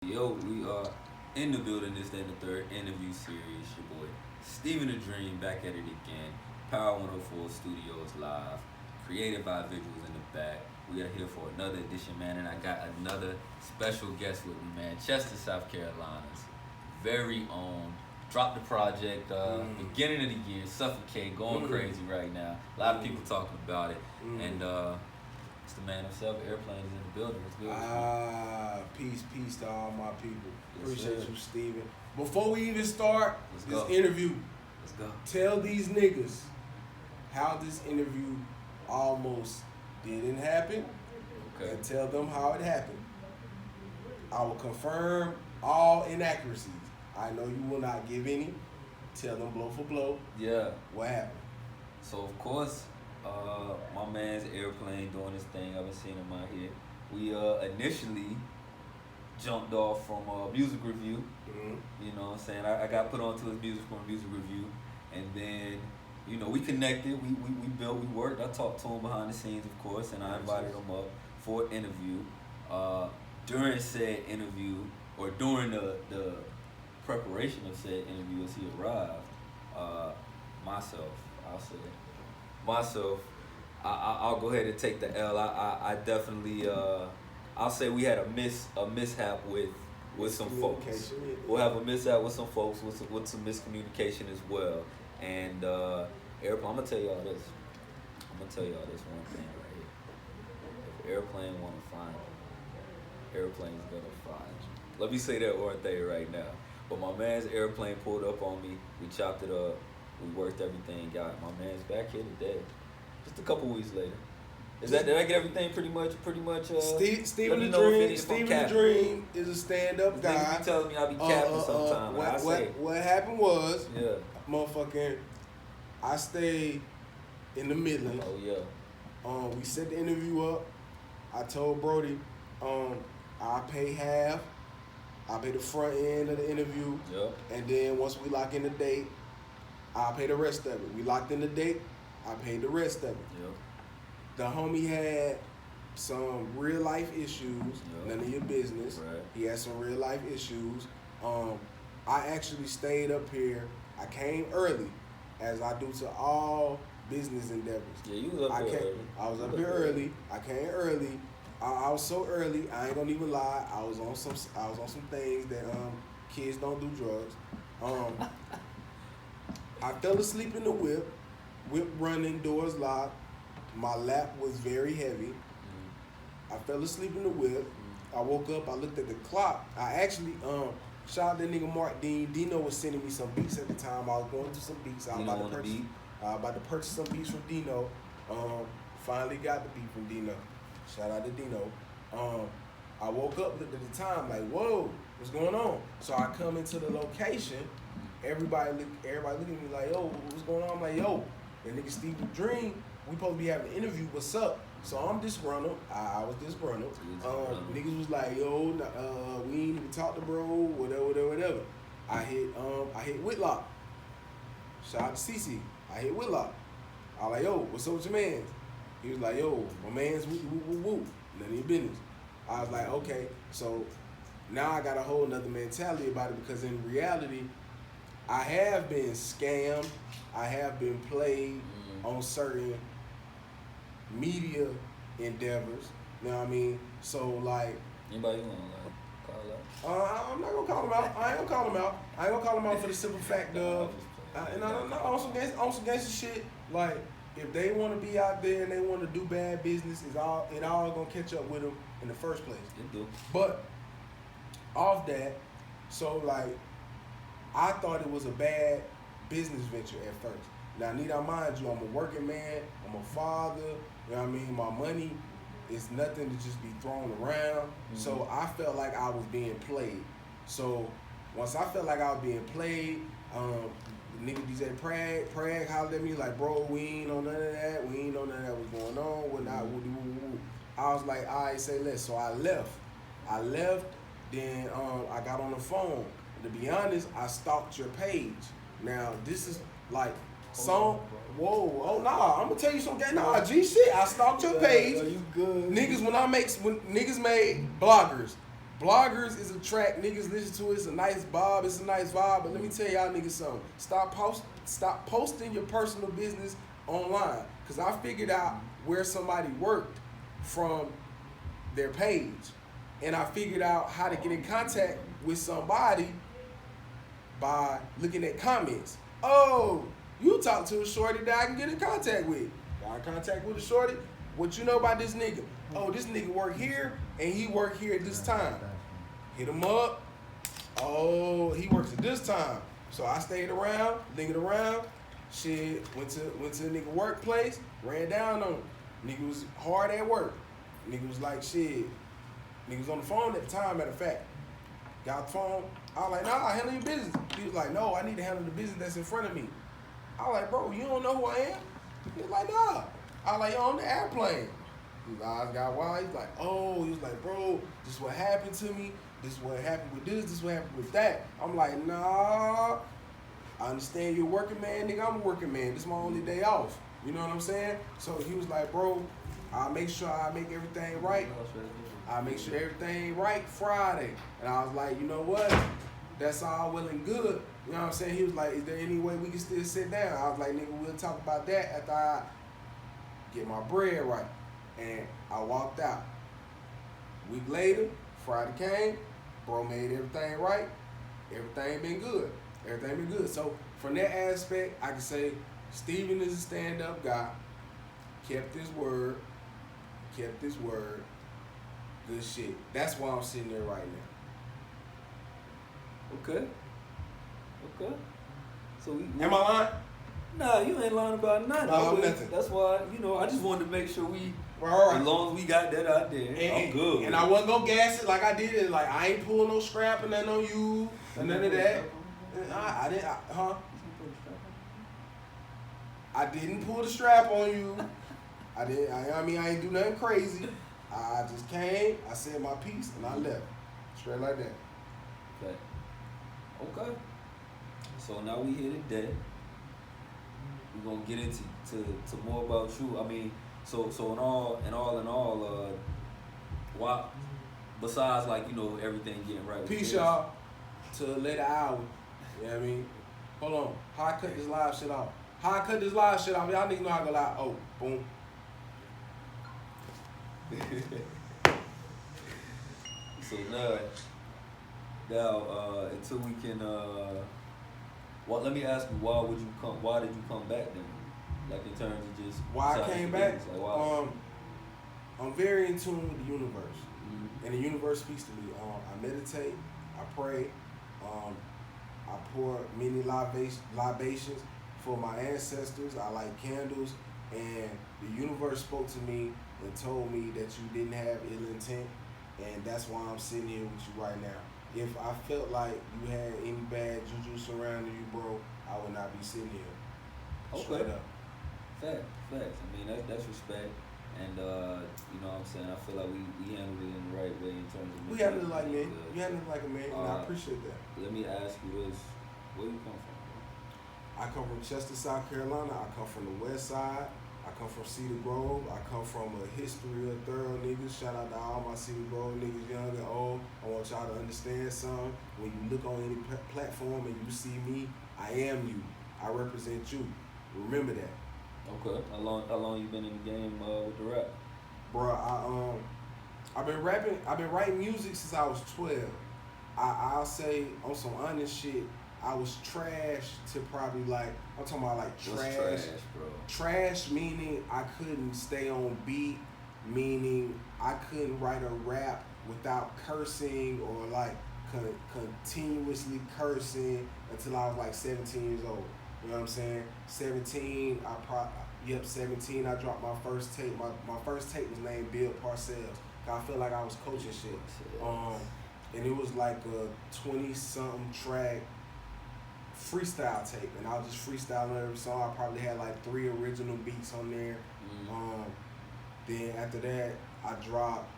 Yo, we are in the building. This then the third interview series. Your boy Steven the Dream back at it again. Power 104 Studios live, created by visuals in the back. We are here for another edition, man, and I got another special guest with me, man. Chester, South Carolina's very own. Dropped the project beginning of the year. Suffocate, going crazy right now. A lot of people talking about it, and it's the man himself. Airplane is in the building. What's good? Peace to all my people. Yes, Appreciate sir. you, Steven. Before we even start Let's this go. interview, Let's go. tell these niggas how this interview almost didn't happen, Okay. and tell them how it happened. I will confirm all inaccuracies. I know you will not give any. Tell them blow for blow Yeah. what happened. So of course, my man's Airplane doing his thing. I've been seeing him out here. We initially jumped off from a music review. You know what I'm saying? I got put onto his music from a music review, and then we connected. We built. We worked. I talked to him behind the scenes, of course, and I invited him up for an interview. During said interview, or during the preparation of said interview as he arrived, myself, I'll go ahead and take the L. I definitely, I'll say we had a mishap with some folks. Miscommunication. We'll have a mishap with some folks with some miscommunication as well. And Airplane, I'm gonna tell y'all this. one thing right here. If Airplane wanna find you, Airplane's gonna find you. Let me say that one thing right now. But my man's Airplane pulled up on me. We chopped it up. We worked everything out. My man's back here today. Just a couple weeks later. Did I get everything pretty much? Steven let me the know Dream. if Steven the capping. Dream is a stand-up guy. Niggas be telling me I be capping sometimes. What happened was, Yeah. motherfucking, I stayed in the Midlands. Oh yeah. We set the interview up. I told Brody, I pay half. I pay the front end of the interview, Yep. and then once we lock in the date, I pay the rest of it. We locked in the date. I paid the rest of it. Yep. The homie had some real life issues. Yeah. None of your business. Right. He had some real life issues. I actually stayed up here. I came early, as I do to all business endeavors. Yeah, you was up there early. I was up here early. I came early. I was so early. I ain't gonna even lie. I was on some things that kids don't do drugs. I fell asleep in the whip running, doors locked. My lap was very heavy. I fell asleep in the whip. I woke up. I looked at the clock. I actually shout out that nigga Mark Dean. Dino was sending me some beats at the time. I was going through some beats. I was about to purchase some beats from Dino. Finally got the beat from Dino. Shout out to Dino. I woke up, looked at the time, like, whoa, what's going on? So I come into the location. Everybody looking at me like, yo, what's going on? I'm like, yo, that nigga Steve the Dream, we supposed to be having an interview. What's up? So I'm disgruntled. I was disgruntled. Niggas was like, yo, we ain't even talk to bro, whatever. I hit Whitlock. Shout out to CC. I hit Whitlock. I was like, yo, what's up with your mans? He was like, yo, my man's woo. None of your business. I was like, okay. So now I got a whole nother mentality about it, because in reality, I have been scammed. I have been played on certain media endeavors. You know what I mean? So like, Anybody want to call out? I'm not gonna call them out. I ain't gonna call them out for the simple fact of, on some gangster shit. Like, if they want to be out there and they want to do bad business, it all gonna catch up with them in the first place. It do. But off that, so like, I thought it was a bad business venture at first. Now, need I mind you, I'm a working man. I'm a father. You know what I mean? My money is nothing to just be thrown around. So I felt like I was being played. So once I felt like I was being played, nigga DJ Prag hollered at me like, bro, we ain't on none of that. We ain't on none of that. What's going on? What not? I was like, all right, say less. So I left. Then I got on the phone. To be honest, I stalked your page. Now, this is like some, oh nah, I'm gonna tell you some G shit. I stalked your page. Are you good? When niggas made bloggers, Bloggers is a track niggas listen to. It's a nice vibe. It's a nice vibe. But let me tell y'all niggas something. Stop posting your personal business online. Cause I figured out where somebody worked from their page, and I figured out how to get in contact with somebody by looking at comments. Oh, you talk to a shorty that I can get in contact with. Got in contact with a shorty. What you know about this nigga? Oh, this nigga work here and he work here at this time. Hit him up. Oh, he works at this time. So I stayed around, lingered around. Shit, went to the nigga workplace, ran down on him. Nigga was hard at work. Nigga was like, shit. Nigga was on the phone at the time, matter of fact. Got the phone. I was like, nah, handle your business. He was like, no, I need to handle the business that's in front of me. I was like, bro, you don't know who I am? He was like, nah. I was like, yo, I'm the Airplvne. His eyes got wide. He's like, oh, he was like, bro, this is what happened to me. This is what happened with this. This is what happened with that. I'm like, nah. I understand you're a working man, nigga. I'm a working man. This is my only day off. You know what I'm saying? So he was like, bro, I'll make sure I make everything right. I'll make sure everything right Friday. And I was like, you know what? That's all well and good. You know what I'm saying? He was like, is there any way we can still sit down? I was like, nigga, we'll talk about that after I get my bread right. And I walked out. A week later, Friday came, bro made everything right. Everything been good. Everything been good. So from that aspect, I can say Steven is a stand-up guy. Kept his word. Kept his word. Good shit. That's why I'm sitting there right now. Okay. So Am I lying? Nah, you ain't lying about nothing. No, nothing. That's why, I just wanted to make sure we, right. as long as we got that out there, I'm good. And I wasn't gonna gas it like I did it. Like, I ain't pulling no scrap or nothing on you or none of that. I didn't, I didn't pull the strap on you. I ain't do nothing crazy. I just came, I said my piece, and I left. Straight like that. Okay. So now we here today. We're gonna get into more about you. I mean, so in all, why, besides everything getting right with Peace, kids, y'all. To a later hour. You know what I mean? Hold on. How I cut this live shit off? Y'all niggas know how I go live. Oh, boom. So now, until we can, let me ask you, why did you come back then? Like, in terms of just why I came back? Like, why? I'm very in tune with the universe, Mm-hmm. and the universe speaks to me. I meditate, I pray, I pour many libations for my ancestors. I light candles, and the universe spoke to me and told me that you didn't have ill intent, and that's why I'm sitting here with you right now. If I felt like you had any bad juju surrounding you, bro, I would not be sitting here. Okay. Straight up. Facts. I mean, that's respect, and you know what I'm saying. I feel like we handled it in the right way in terms of. We handled it like men. You handled it like a man, and I appreciate that. Let me ask you this: where you come from? I come from Chester, South Carolina. I come from the West Side. I come from Cedar Grove. I come from a history of thorough niggas. Shout out to all my Cedar Grove niggas, young and old. I want y'all to understand something. When you look on any platform and you see me, I am you. I represent you. Remember that. Okay. How long you been in the game with the rap? Bro, I've been rapping. I've been writing music since I was 12. I'll say on some honest shit, I was trash to probably like, I'm talking about like trash. What's trash, bro? Trash meaning I couldn't stay on beat, meaning I couldn't write a rap without cursing or like continuously cursing until I was like 17 years old. You know what I'm saying? 17, 17, I dropped my first tape. My first tape was named Bill Parcells. I felt like I was coaching shit. And it was like a 20-something track freestyle tape, and I was just freestyling every song. I probably had like 3 original beats on there. Then after that, I dropped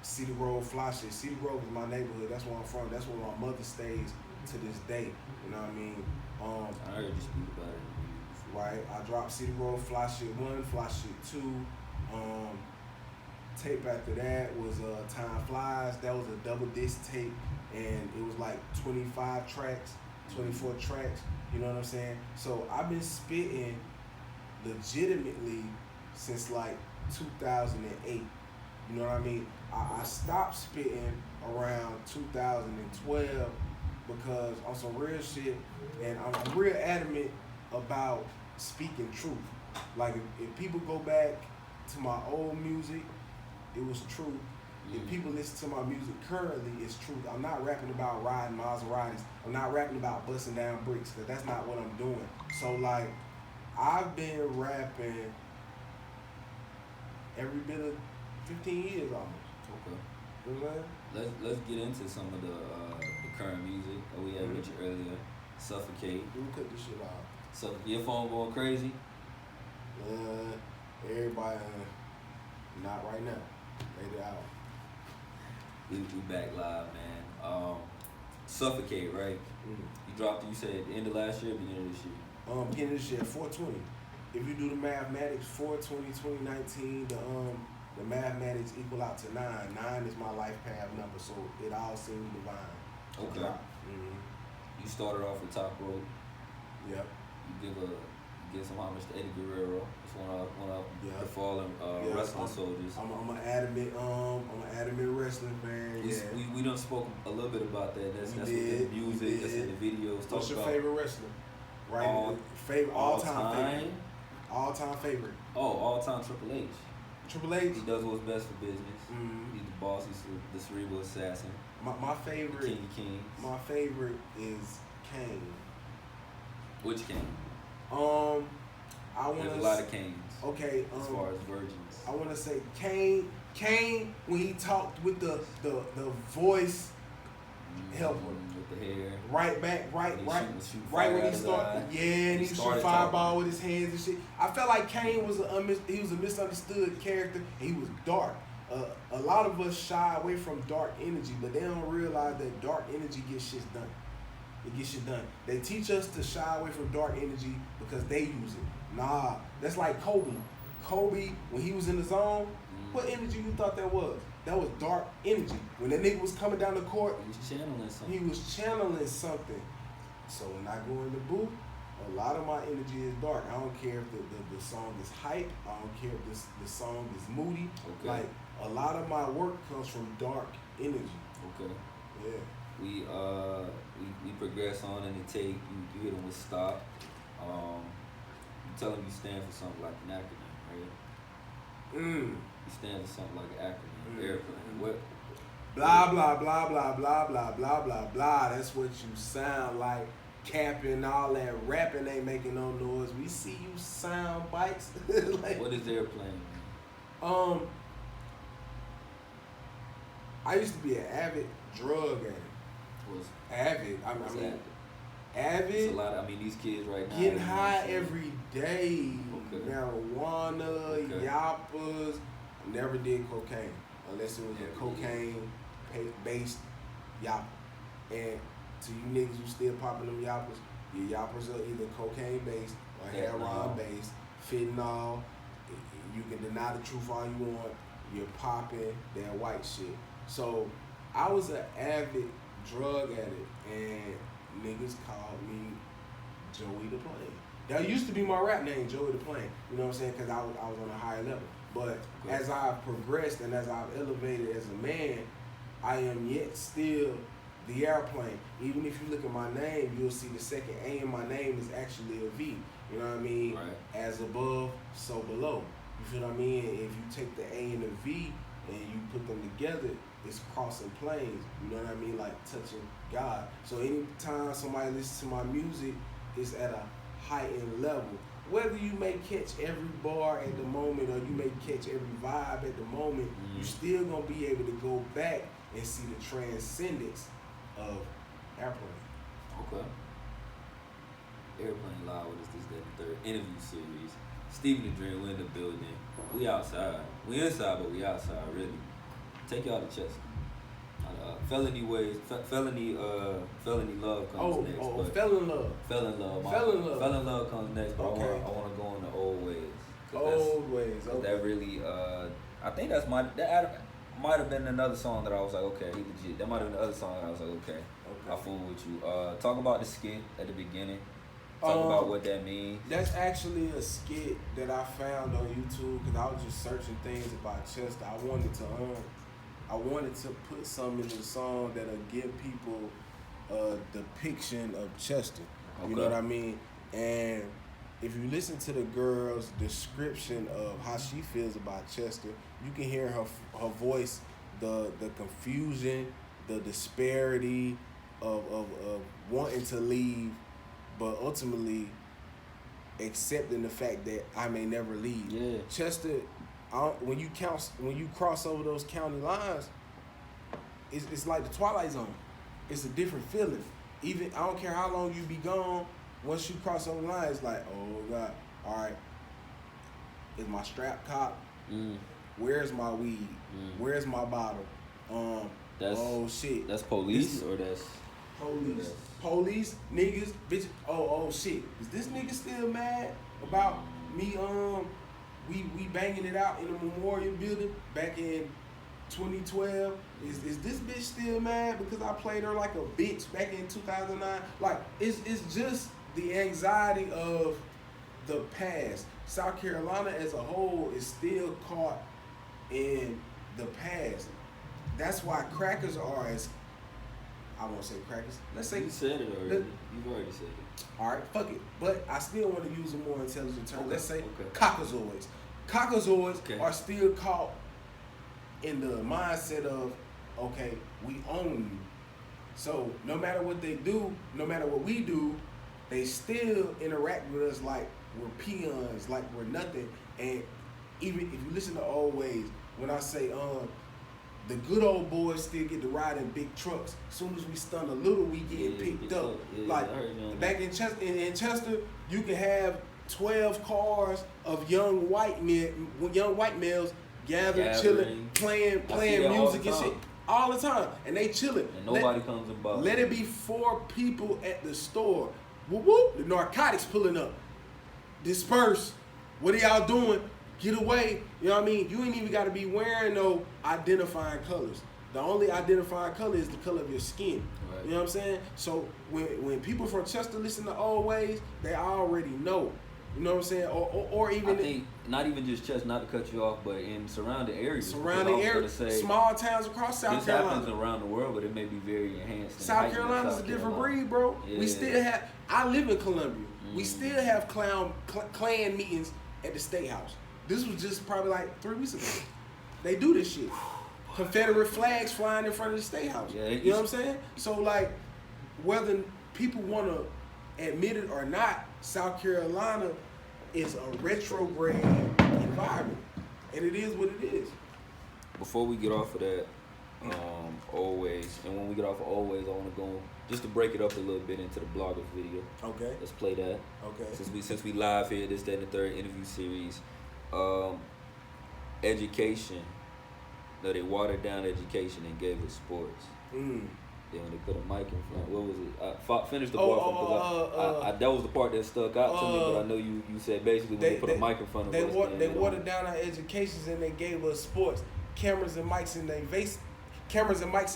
Cedar Grove Fly Shit. Cedar Grove is my neighborhood. That's where I'm from. That's where my mother stays to this day. You know what I mean? I heard you speak about it. Right. I dropped Cedar Grove Fly Shit 1, Fly Shit 2. Tape after that was Time Flies. That was a double disc tape, and it was like 25 tracks, 24 tracks. You know what I'm saying? So I've been spitting legitimately since like 2008. You know what I mean? I stopped spitting around 2012 because on some real shit, and I'm real adamant about speaking truth. Like if people go back to my old music, it was truth. If people listen to my music currently, it's truth. I'm not rapping about riding Maseratis. I'm not rapping about busting down bricks, because that's not what I'm doing. So like, I've been rapping every bit of 15 years almost. Okay. You know what I'm saying? Let's get into some of the current music that we had mentioned earlier. Suffocate. We cut this shit off. So your phone going crazy? Everybody, not right now. Made it out. We back live, man. Suffocate, right? You dropped it, you said at the end of last year, beginning of this year? Beginning of this year, 420. If you do the mathematics, 420, 2019, the mathematics equal out to 9. 9 is my life path number, so it all seems divine. Okay. You started off with Top Rope. Yep. You give some homage to Eddie Guerrero. It's one of the fallen wrestling soldiers. I'm an adamant wrestling fan. We done spoke a little bit about that. That's within the music. That's in the videos. What's your favorite wrestler? Right. Favorite all time favorite. All time favorite. Oh, all time Triple H. Triple H. He does what's best for business. He's the boss. He's the cerebral assassin. My favorite. King of Kings. My favorite is Kane. Which King? There's a lot of Kanes. Okay. As far as virgins. I want to say Kane. Kane, when he talked with the voice helper. With the hair. Right when he started. Yeah, and he shoot fireball with his hands and shit. I felt like Kane was a misunderstood character. And he was dark. A lot of us shy away from dark energy, but they don't realize that dark energy gets shit done. It gets shit done. They teach us to shy away from dark energy because they use it. Nah, that's like Kobe. Kobe, when he was in the zone, what energy you thought that was? That was dark energy. When that nigga was coming down the court, he was channeling something. He was channeling something. So when I go in the booth, a lot of my energy is dark. I don't care if the song is hype. I don't care if the song is moody. Okay. Like, a lot of my work comes from dark energy. Okay. Yeah. We progress on in the take. You hit them with stop. You tell them you stand for something like an acronym, right? You stand for something like an acronym. Airplane. What? Blah blah blah blah blah blah blah blah blah. That's what you sound like. Capping, all that rapping ain't making no noise. We see you sound bites. Like, what is Airplane? I used to be an avid drug addict. What's avid? Avid. It's a lot of, these kids right now. Getting high every day. Okay. Marijuana, yappas. Never did cocaine unless it was a cocaine-based yappa. And to you niggas who still popping them yappas, your yappas are either cocaine-based or heroin-based, fentanyl. You can deny the truth all you want. You're popping that white shit. So I was an avid drug addict, and niggas called me Joey the Plane. That used to be my rap name, Joey the Plane. You know what I'm saying? Because I was on a higher level. But as I've progressed and as I've elevated as a man, I am yet still the Airplane. Even if you look at my name, you'll see the second A in my name is actually a V. You know what I mean? Right. As above, so below. You feel what I mean? If you take the A and the V and you put them together, it's crossing planes. You know what I mean? Like touching God. So anytime somebody listens to my music, it's at a heightened level. Whether you may catch every bar at the moment or you may catch every vibe at the moment, you still gonna be able to go back and see the transcendence of Airplvne. Okay. Airplane Live with us this day, the third interview series. Stephen the Dream, we in the building. We outside. We inside, but we outside, really. Take y'all to Chester. Felony Love comes next. Fell in Love. Fell in Love comes next, but Okay. I wanna go on the old ways. Old ways. Okay. That really I think that might have been another song that I was like, okay, he legit. That might have been the other song that I was like, okay, I fool with you. Talk about the skit at the beginning. Talk about what that means. That's actually a skit that I found on YouTube because I was just searching things about Chester. I wanted to put something in the song that'll give people a depiction of Chester. Okay. You know what I mean? And if you listen to the girl's description of how she feels about Chester, you can hear her voice, the confusion, the disparity of wanting to leave, but ultimately accepting the fact that I may never leave. Yeah. Chester, when you cross over those county lines, it's like the Twilight Zone. It's a different feeling. Even I don't care how long you be gone. Once you cross over the line, it's like, oh God, all right. Is my strap cop? Where's my weed? Where's my bottle? Oh shit. That's police or that's police. Police, niggas, bitch. Oh shit. Is this nigga still mad about me? We banging it out in the Memorial Building back in 2012. Is this bitch still mad because I played her like a bitch back in 2009? Like it's just the anxiety of the past. South Carolina as a whole is still caught in the past. That's why crackers are as, I won't say crackers. Let's say you said it already. You've already said it. All right, fuck it. But I still want to use a more intelligent term. Okay, Let's say okay. cockazoids. Cockazoids are still caught in the mindset of, okay, we own you. So no matter what they do, no matter what we do, they still interact with us like we're peons, like we're nothing. And even if you listen to Old Ways, when I say the good old boys still get to ride in big trucks. As soon as we stun a little, we get picked up. Like back in Chester, you can have 12 cars of young white males gathered, chilling, playing music and shit all the time, and they chilling. And nobody comes about. Let it be 4 people at the store. Whoop whoop. The narcotics pulling up. Disperse. What are y'all doing? Get away. You know what I mean? You ain't even got to be wearing no identifying colors. The only identifying color is the color of your skin. Right. You know what I'm saying? So when people from Chester listen to Old Ways, they already know. You know what I'm saying? Or even... I think not even just Chester, not to cut you off, but in surrounding areas. Small towns across South Carolina. This happens around the world, but it may be very enhanced. South Carolina's a different breed, bro. Yeah. We still have... I live in Columbia. We still have clan meetings at the State House. This was just probably like 3 weeks ago. They do this shit. Confederate flags flying in front of the State House. Yeah, you know what I'm saying? So like, whether people want to admit it or not, South Carolina is a retrograde environment, and it is what it is. Before we get off of that, Always, and when we get off of Always, I want to go just to break it up a little bit into the blogger video. Okay. Let's play that. Okay. Since we live here, this, that, and the third interview series. Education. No, they watered down education and gave us sports. Then when they put a mic in front, what was it? Finish the part because that was the part that stuck out to me. But I know you said basically when they put a mic in front of us. They watered down our educations and they gave us sports. Cameras and mics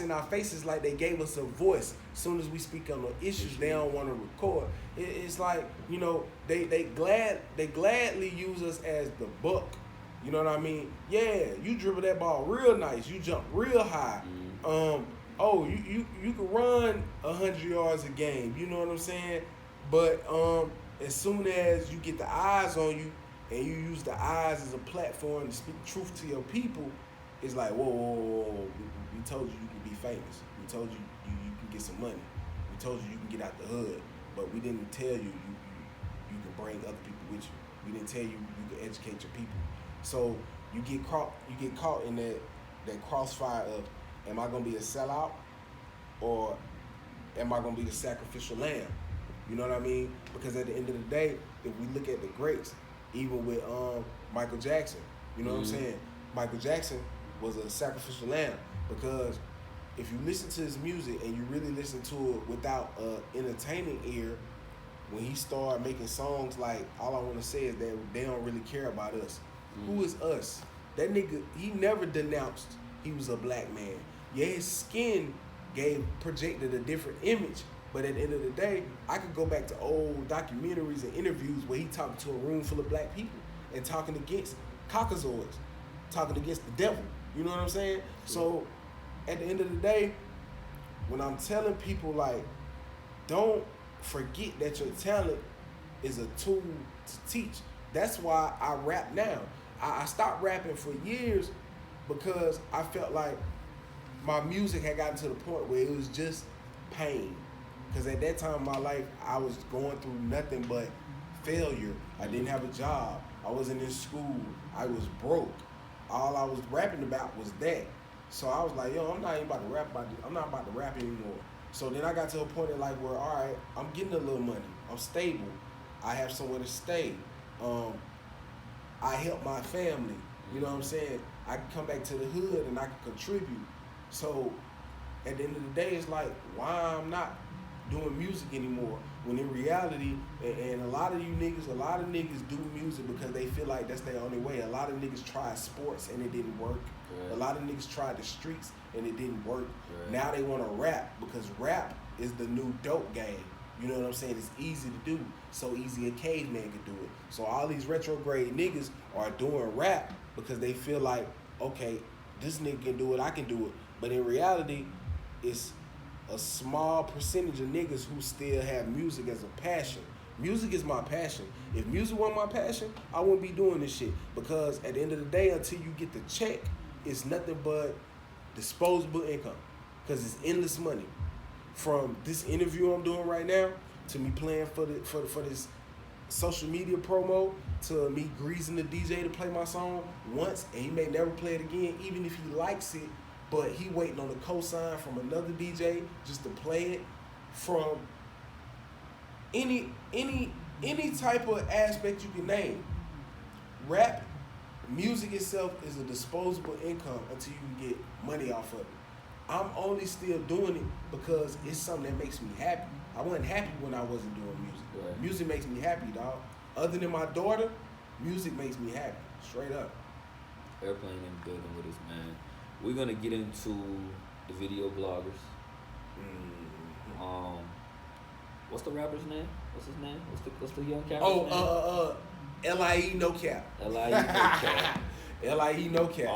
in our faces like they gave us a voice. As soon as we speak on the issues, they don't want to record. It's like, you know, they gladly use us as the buck. You know what I mean? Yeah, you dribble that ball real nice. You jump real high. You can run 100 yards a game. You know what I'm saying? But as soon as you get the eyes on you and you use the eyes as a platform to speak truth to your people, it's like, whoa. We told you can be famous. We told you can get some money. We told you can get out the hood. But we didn't tell you can bring other people with you. We didn't tell you can educate your people. So you get caught in that crossfire of, am I gonna be a sellout or am I gonna be the sacrificial lamb? You know what I mean? Because at the end of the day, if we look at the greats, even with Michael Jackson, you know what I'm saying? Michael Jackson was a sacrificial lamb because if you listen to his music and you really listen to it without an entertaining ear, when he started making songs like, all I want to say is that they don't really care about us. Who is us? That nigga, he never denounced he was a black man. Yeah, his skin projected a different image. But at the end of the day, I could go back to old documentaries and interviews where he talking to a room full of black people and talking against Caucasoids, talking against the devil. You know what I'm saying? So at the end of the day, when I'm telling people like, don't forget that your talent is a tool to teach. That's why I rap now. I stopped rapping for years because I felt like my music had gotten to the point where it was just pain. Because at that time in my life, I was going through nothing but failure. I didn't have a job. I wasn't in school. I was broke. All I was rapping about was that. So I was like, yo, I'm not even about to rap about this. I'm not about to rap anymore. So then I got to a point in like where, all right, I'm getting a little money. I'm stable. I have somewhere to stay. I help my family. You know what I'm saying? I can come back to the hood and I can contribute. So at the end of the day, it's like, why I'm not doing music anymore, when in reality, and a lot of niggas do music because they feel like that's their only way. A lot of niggas tried sports and it didn't work. Right. A lot of niggas tried the streets and it didn't work. Right. Now they want to rap because rap is the new dope game. You know what I'm saying? It's easy to do. So easy a caveman could do it. So all these retrograde niggas are doing rap because they feel like, okay, this nigga can do it, I can do it. But in reality, it's a small percentage of niggas who still have music as a passion. Music is my passion. If music wasn't my passion, I wouldn't be doing this shit. Because at the end of the day, until you get the check, it's nothing but disposable income. Because it's endless money. From this interview I'm doing right now, to me playing for this social media promo, to me greasing the DJ to play my song once, and he may never play it again, even if he likes it. But he waiting on a cosign from another DJ just to play it. From any type of aspect you can name. Rap, music itself is a disposable income until you can get money off of it. I'm only still doing it because it's something that makes me happy. I wasn't happy when I wasn't doing music. Right. Music makes me happy, dog. Other than my daughter, music makes me happy. Straight up. Airplvne in the building with us, man. We're gonna get into the video bloggers. Mm-hmm. What's the rapper's name? What's his name? What's the young cat? LIE No Cap. LIE No Cap. LIE No Cap.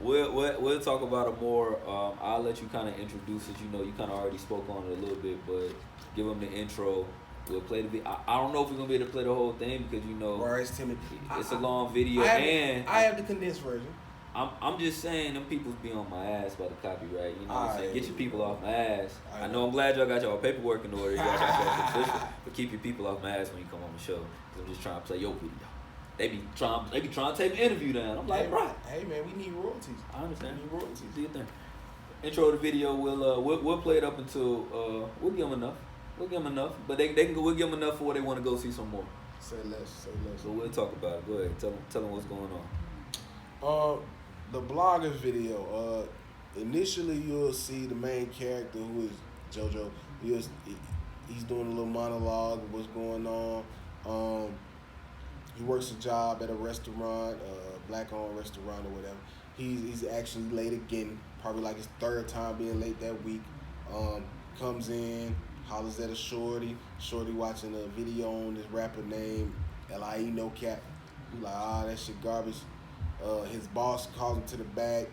We'll talk about it more. I'll let you kind of introduce it. You know, you kind of already spoke on it a little bit, but give them the intro. We'll play the video. I don't know if we're gonna be able to play the whole thing because you know it's a long video, I have the condensed version. I'm just saying them people be on my ass by the copyright. You know what I'm saying? Get your people off my ass. I know I'm glad y'all got y'all paperwork in order. Y'all got y'all official, but keep your people off my ass when you come on the show. Cause I'm just trying to play your video. They be trying to take the interview down. I'm like, right. Hey man, we need royalties. I understand. We need royalties. Do your thing. Intro the video. We'll play it up until we'll give them enough. We'll give them enough, but they can go. We'll give them enough for where they want to go see some more. Say less. So we'll talk about it. Go ahead. Tell them what's going on. The bloggers video. Initially, you'll see the main character, who is JoJo. He's doing a little monologue of what's going on. He works a job at a restaurant, black-owned restaurant or whatever. He's actually late again, probably like his third time being late that week. Comes in, hollers at a shorty watching a video on this rapper named LIE No Cap. He's like, that shit garbage. His boss calls him to the back.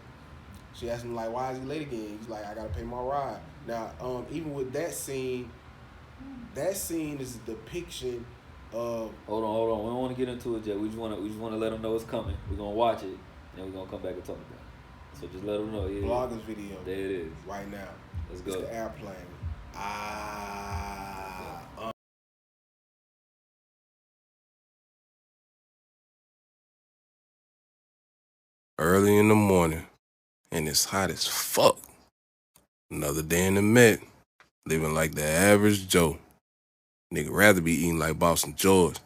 She asks him like, why is he late again? He's like, I gotta pay my ride. Now, even with that scene is a depiction of. Hold on. We don't want to get into it yet. We just want to let them know it's coming. We're gonna watch it, and then we're gonna come back and talk about it. So just let them know. Yeah, bloggers video. There it is. Right now. Let's go. It's the Airplvne. Early in the morning, and it's hot as fuck. Another day in the Met, living like the average Joe. Nigga rather be eating like Boston George.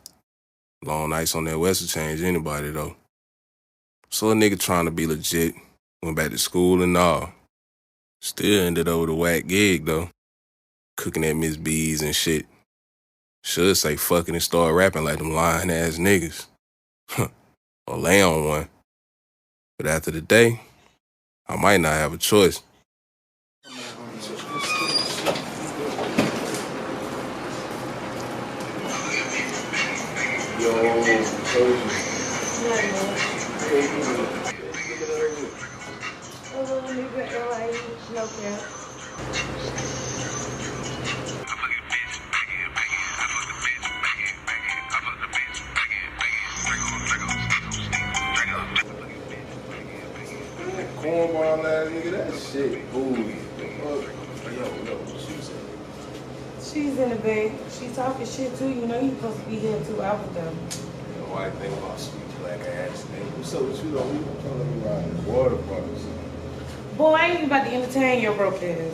Long nights on that West will change anybody, though. So a nigga trying to be legit, went back to school and all. Still ended up with a whack gig, though. Cooking at Miss B's and shit. Should say fucking and start rapping like them lying ass niggas. Or lay on one. But after the day, I might not have a choice. Yo, cornball ass nigga, that shit booty. Yo, She's in the bed. She's talking shit too. You know you supposed to be there 2 hours ago. you know, I think about sweet black ass nigga. What's up with you though? You telling me about this water park or something? Boy, I ain't even about to entertain your broke ass.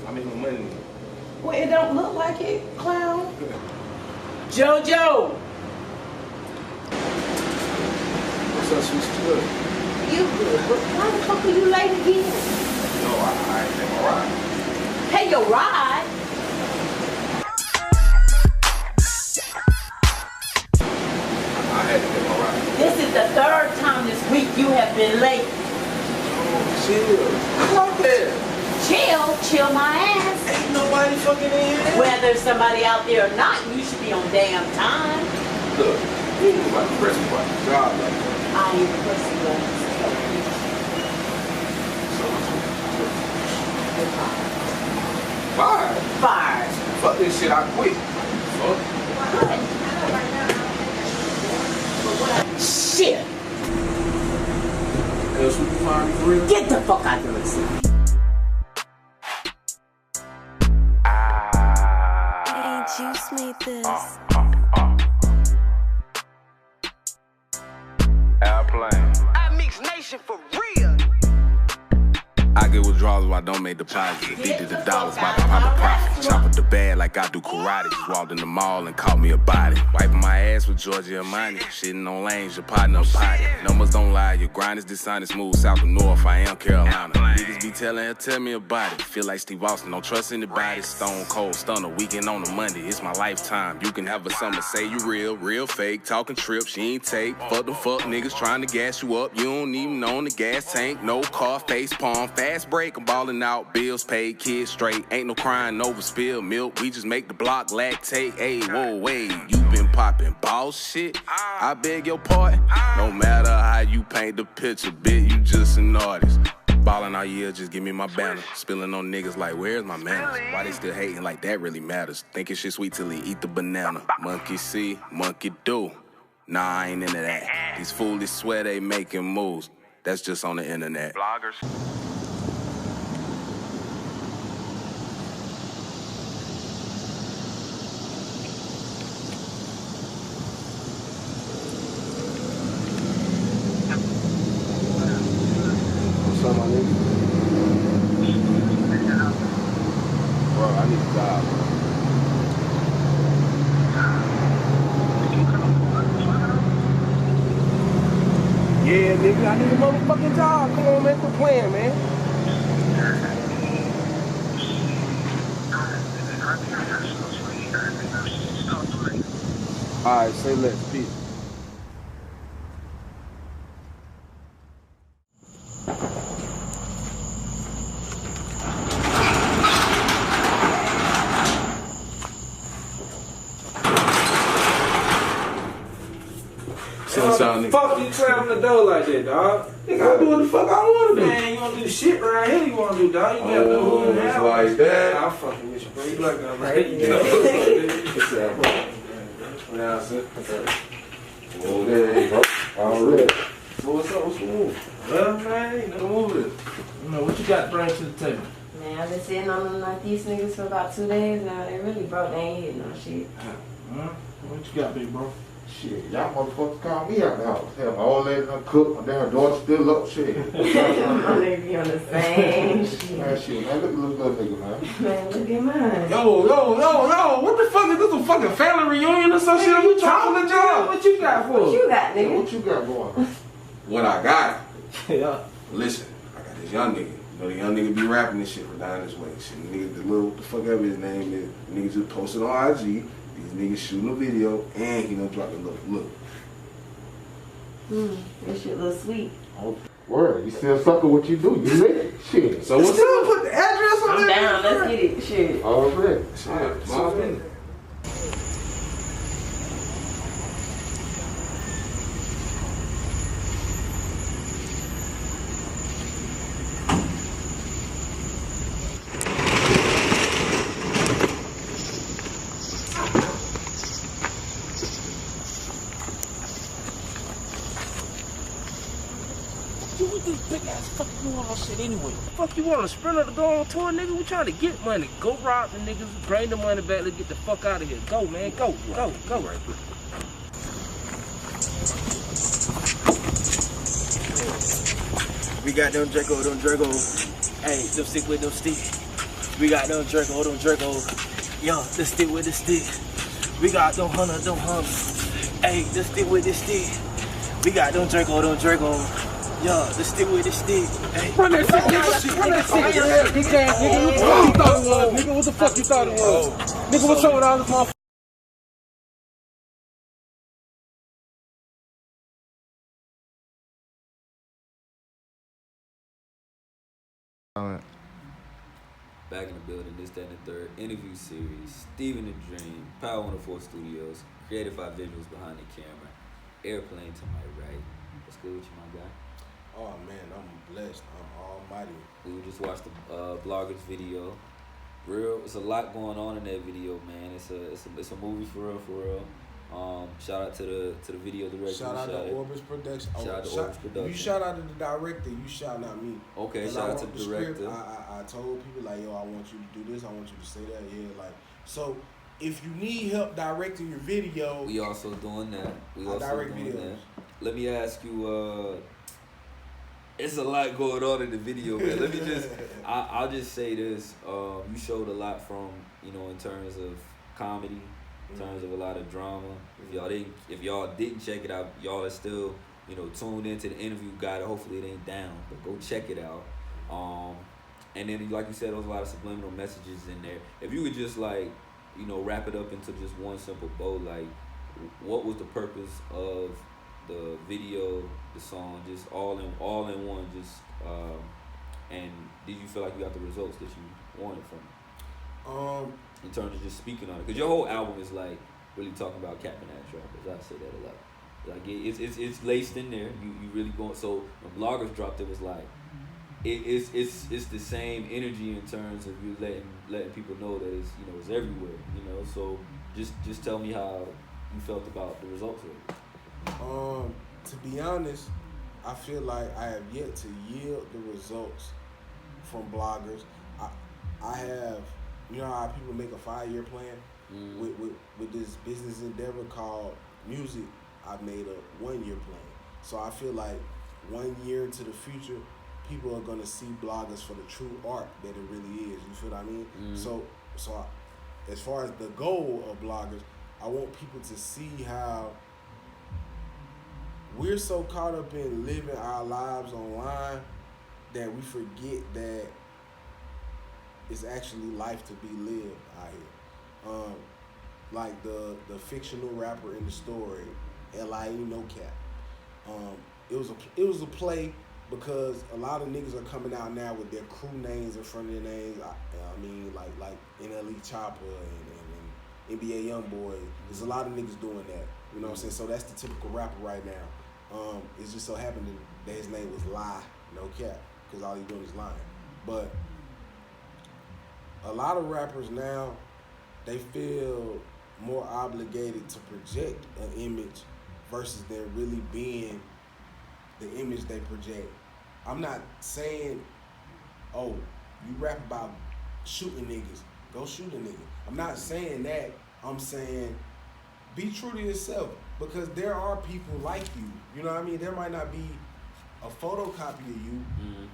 I make my money. Well, it don't look like it, clown. JoJo! What's up, sweet good? You good, but why the fuck are you late again? No, I ain't think alright. Pay your ride? I had to get my ride. This is the 3rd time this week you have been late. Oh, chill. Come on there. Chill my ass. Ain't nobody fucking in here. Whether somebody out there or not, you should be on damn time. Look, you ain't about to press me about the job like that. I ain't pussy buttons. Fired. Fired. Fuck this shit, I quit. Fuck. Shit. Else we can find me for real? Get the fuck out of here. Ain't Juice made this? Airplvne. I mix nation for real. I get withdrawals if I don't make deposits. Addicted to dollars, about to pop a profit. Chop up the bag like I do karate. Just walked in the mall and caught me a body. Wiping my ass with Georgia Armani. Shitting on lanes, your partner potty. Numbers don't lie, your grind is dishonest. Move south to north, I am Carolina. Niggas be telling her, tell me about it. Feel like Steve Austin, don't trust anybody. Stone cold stunner, weekend on a Monday. It's my lifetime. You can have a summer, say you real fake. Talking trips, you ain't take. Fuck the fuck niggas trying to gas you up. You don't even own the gas tank. No car, face palm, fast break. I'm balling out, bills paid, kids straight. Ain't no crying over spilled milk. We just make the block lactate. Hey, whoa, wait, you been popping boss shit? I beg your pardon. No matter how you paint the picture, bitch, you just an artist. Ballin' all year, just give me my banner. Spilling on niggas like, where's my manners? Why they still hating like that really matters? Thinking shit sweet till he eat the banana. Monkey see, monkey do. Nah, I ain't into that. These foolish swear they making moves. That's just on the internet. Bloggers. What's up, my nigga? Bro, I need a job, bro. Yeah, nigga, I need a motherfucking job. Come on, man, quit playing, man. Alright, say less, peace. Fuck you slamming the door like that, dog? Nigga, I do what the fuck I want to do. Man, you want to do shit right here, you want to do, dog? You gotta do who and how. Like that. I'm fucking with you, bro. You like that, right? You know. Oh, there you go. Already. What's up? What's the move? Well, man, you know, move it. You know, what you got to bring to the table? Man, I've been sitting on them like these niggas for about 2 days now. They really broke. They ain't hitting no shit. What you got, big bro? Shit, y'all motherfuckers call me out the house. Hell, my old lady done cook, my damn daughter still up, shit. My nigga be on the same shit. Man, shit, man, look at this little nigga, man. Man, look at mine. Yo, what the fuck is this, a fucking family reunion or some shit? You talking to job? What you got for? What you got, Yeah, nigga? what you got going on? What I got? Yeah. Listen, I got this young nigga. You know the young nigga be rapping this shit from down this way. Shit, nigga, the little, what the fuck ever his name is. Nigga just posted on IG. These niggas shooting a video and he done dropped a look. This shit look sweet. Oh, word, you still sucker what you do. You lit. Shit. So what's up? Put the address on I'm there. down. Let's get it. Shit. Already. Shit, my opinion. What this big ass fuck you want all shit anyway? Fuck you want a sprinter to go on tour, nigga? We trying to get money. Go rob the niggas, bring the money back, let's get the fuck out of here. Go, man, go. We got them Draco. Hey, them stick with them stick. We got them Draco. Yo, the stick with the stick. We got them hunter. Hey, the stick with the stick. We got them Draco. Yo, the stick with the stick. Hey. Run that shit, nigga. Run that shit. Bitch ass nigga. What the fuck you thought it was, nigga? What the fuck you thought it was? Nigga, what's up with all this motherfucker? Back in the building, this, that, and the third interview series. Steven the Dream, Power 104 Studios, created by visuals behind the camera. Airplane to my right. What's good with you, my guy? Oh man, I'm blessed. I'm almighty. We just watched the blogger's video. It's a lot going on in that video, man. It's a movie for real. Shout out to the video director. Shout out to Orbis Production. Shout out to Orbis Production. You shout out to the director. You shout out me. Okay, shout out to the director. Script, I told people like, yo, I want you to do this. I want you to say that. Yeah, like so. If you need help directing your video, we also doing that. I direct videos. Let me ask you. It's a lot going on in the video, man. Let me I'll just say this. You showed a lot from, in terms of comedy, in terms of a lot of drama. If y'all didn't check it out, y'all are still, tuned into the interview guide. Hopefully it ain't down, but go check it out. And then, like you said, there was a lot of subliminal messages in there. If you could just wrap it up into just one simple bow, like, what was the purpose of the video, the song, just all in one, and did you feel like you got the results that you wanted from it? In terms of just speaking on it, because your whole album is like really talking about capping ass rappers. I say that a lot. Like it's laced in there. You really going. So when bloggers dropped, it was like it's the same energy in terms of you letting people know that it's it's everywhere. So just tell me how you felt about the results of it. To be honest, I feel like I have yet to yield the results from bloggers. I have, how people make a 5-year plan with this business endeavor called music. I made a 1-year plan. So I feel like 1 year into the future, people are gonna see bloggers for the true art that it really is. You feel what I mean? So as far as the goal of bloggers, I want people to see how we're so caught up in living our lives online that we forget that it's actually life to be lived out here. Like the fictional rapper in the story, L.I.E. No Cap. It was a play because a lot of niggas are coming out now with their crew names in front of their names. I mean, like NLE Chopper and NBA Youngboy. There's a lot of niggas doing that. You know what I'm saying? So that's the typical rapper right now. It's just so happened that his name was Lie, No Cap, because all he's doing is lying. But a lot of rappers now, they feel more obligated to project an image versus there really being the image they project. I'm not saying, oh, you rap about shooting niggas, go shoot a nigga. I'm not saying that. I'm saying be true to yourself, because there are people like you. You know what I mean? There might not be a photocopy of you,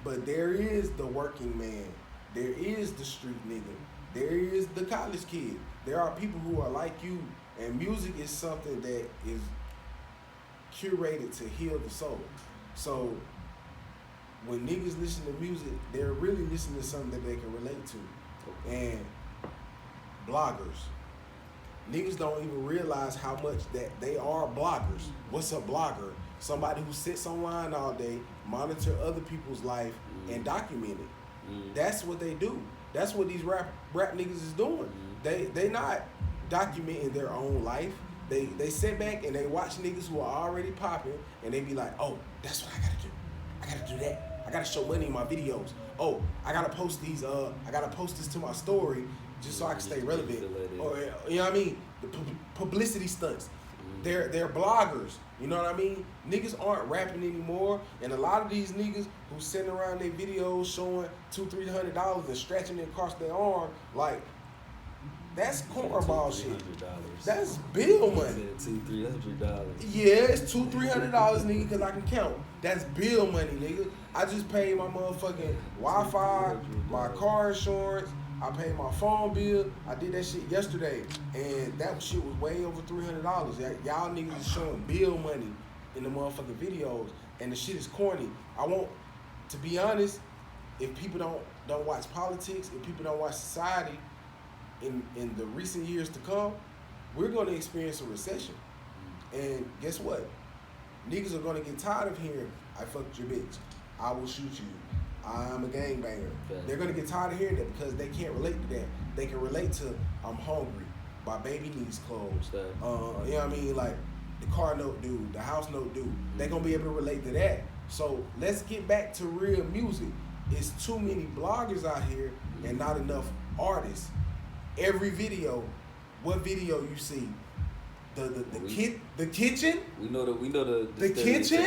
but there is the working man. There is the street nigga. There is the college kid. There are people who are like you, and music is something that is curated to heal the soul. So when niggas listen to music, they're really listening to something that they can relate to. And bloggers, niggas don't even realize how much that they are bloggers. What's a blogger? somebody who sits online all day, monitor other people's life, and document it. That's what they do. That's what these rap niggas is doing. They not documenting their own life. They sit back and they watch niggas who are already popping, and they be like, oh, that's what I gotta do. I gotta do that. I gotta show money in my videos. Oh, I gotta post these. I gotta post this to my story just so I can stay relevant. Or you know what I mean? The publicity stunts. They're bloggers. You know what I mean? Niggas aren't rapping anymore, and a lot of these niggas who sitting around their videos showing $200-300 and stretching it across their arm, like that's cornball shit. That's bill money. $200-300. Yeah, it's $200-300, nigga, because I can count. That's bill money, nigga. I just paid my motherfucking Wi-Fi, my car insurance. I paid my phone bill. I did that shit yesterday, and that shit was way over $300. Y'all niggas is showing bill money in the motherfucking videos, and the shit is corny. I want, to be honest, if people don't watch politics, if people don't watch society, in the recent years to come, we're going to experience a recession. And guess what? Niggas are going to get tired of hearing, I fucked your bitch, I will shoot you, I'm a gangbanger. Okay. They're going to get tired of hearing that because they can't relate to that. They can relate to, I'm hungry, my baby needs clothes. Okay. You know what I mean? Like, the car note due, the house note due. They're going to be able to relate to that. So let's get back to real music. It's too many bloggers out here and not enough artists. Every video, what video you see? The kitchen. We know the kitchen.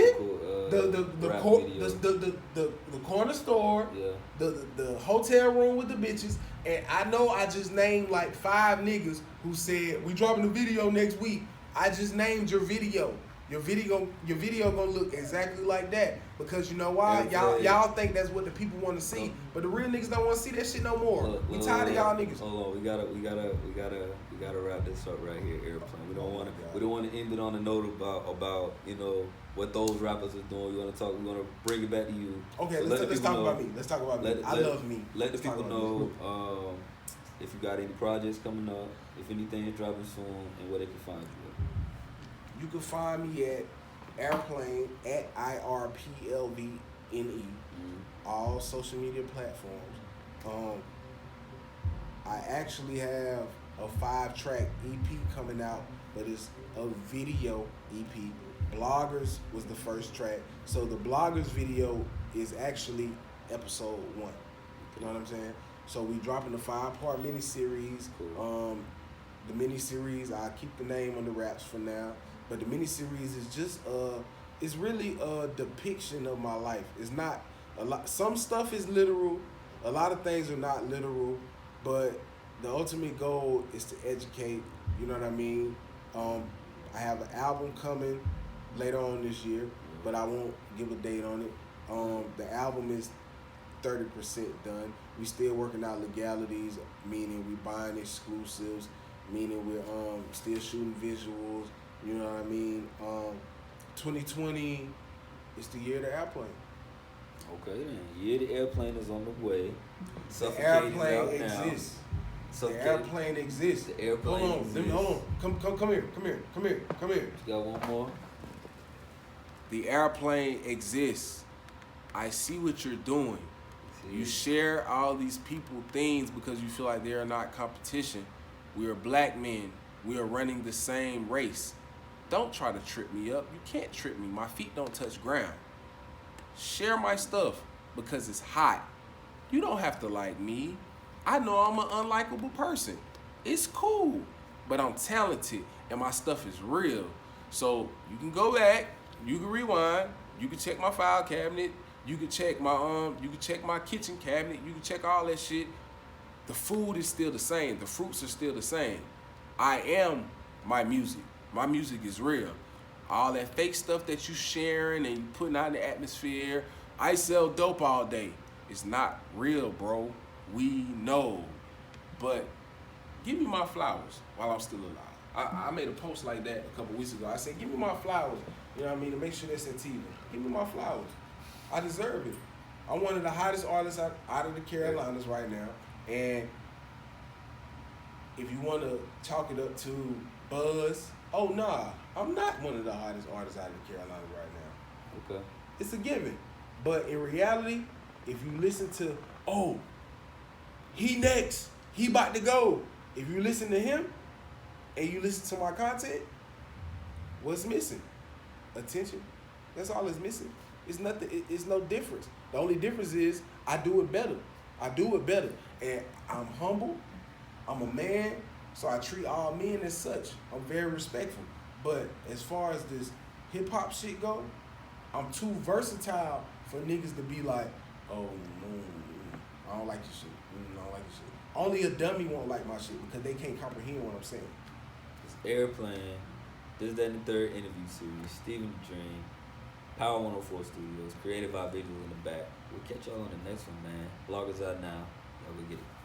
The corner store. Yeah. The hotel room with the bitches. And I know I just named like 5 niggas who said we dropping a video next week. I just named your video. Your video gonna look exactly like that because you know why? Y'all think that's what the people want to see, but the real niggas don't want to see that shit no more. We tired of y'all niggas. Hold on, we gotta wrap this up right here, Airplane. We don't want to end it on a note about you know what those rappers are doing. We want to bring it back to you. Okay, so let's talk about me. Let's talk about me. I love me. Let the people know if you got any projects coming up, if anything is dropping soon, and where they can find you. You can find me at Airplvne at IRPLVNE, all social media platforms. I actually have a 5-track EP coming out, but it's a video EP. Bloggers was the first track, so the Bloggers video is actually episode 1. You know what I'm saying? So we dropping the 5-part miniseries. Cool. The miniseries, I keep the name on the wraps for now. But the miniseries is just it's really a depiction of my life. It's not a lot. Some stuff is literal. A lot of things are not literal. But the ultimate goal is to educate. You know what I mean? I have an album coming later on this year, but I won't give a date on it. The album is 30% done. We still working out legalities, meaning we buying exclusives, meaning we're still shooting visuals. You know what I mean? 2020 is the year of the airplane. Okay then. Year the airplane is on the way. The airplane exists. The airplane exists. The airplane exists. Hold on. Come here. You got one more? The airplane exists. I see what you're doing. You share all these people things because you feel like they are not competition. We are black men. We are running the same race. Don't try to trip me up. You can't trip me. My feet don't touch ground. Share my stuff because it's hot. You don't have to like me. I know I'm an unlikable person. It's cool, but I'm talented and my stuff is real. So you can go back, you can rewind, you can check my file cabinet, you can check my kitchen cabinet, you can check all that shit. The food is still the same. The fruits are still the same. I am my music. My music is real. All that fake stuff that you sharing and you putting out in the atmosphere, I sell dope all day. It's not real, bro. We know. But give me my flowers while I'm still alive. I made a post like that a couple weeks ago. I said, give me my flowers. You know what I mean? To make sure they're sativa. Give me my flowers. I deserve it. I'm one of the hottest artists out of the Carolinas right now. And if you want to chalk it up to buzz, oh nah, I'm not one of the hottest artists out of the Carolinas right now. Okay. It's a given. But in reality, if you listen to, oh, he next, he about to go. If you listen to him and you listen to my content, what's missing? Attention. That's all it's missing. It's nothing. It's no difference. The only difference is I do it better. I do it better. And I'm humble. I'm a man. So I treat all men as such. I'm very respectful. But as far as this hip hop shit go, I'm too versatile for niggas to be like, oh, I don't like your shit. I don't like your shit. Only a dummy won't like my shit because they can't comprehend what I'm saying. It's Airplvne. This, that, and the third interview series. Stephen the Dream. Power 104 Studios. Created by Visuals in the back. We'll catch y'all on the next one, man. Bloggers out now. Y'all go get it.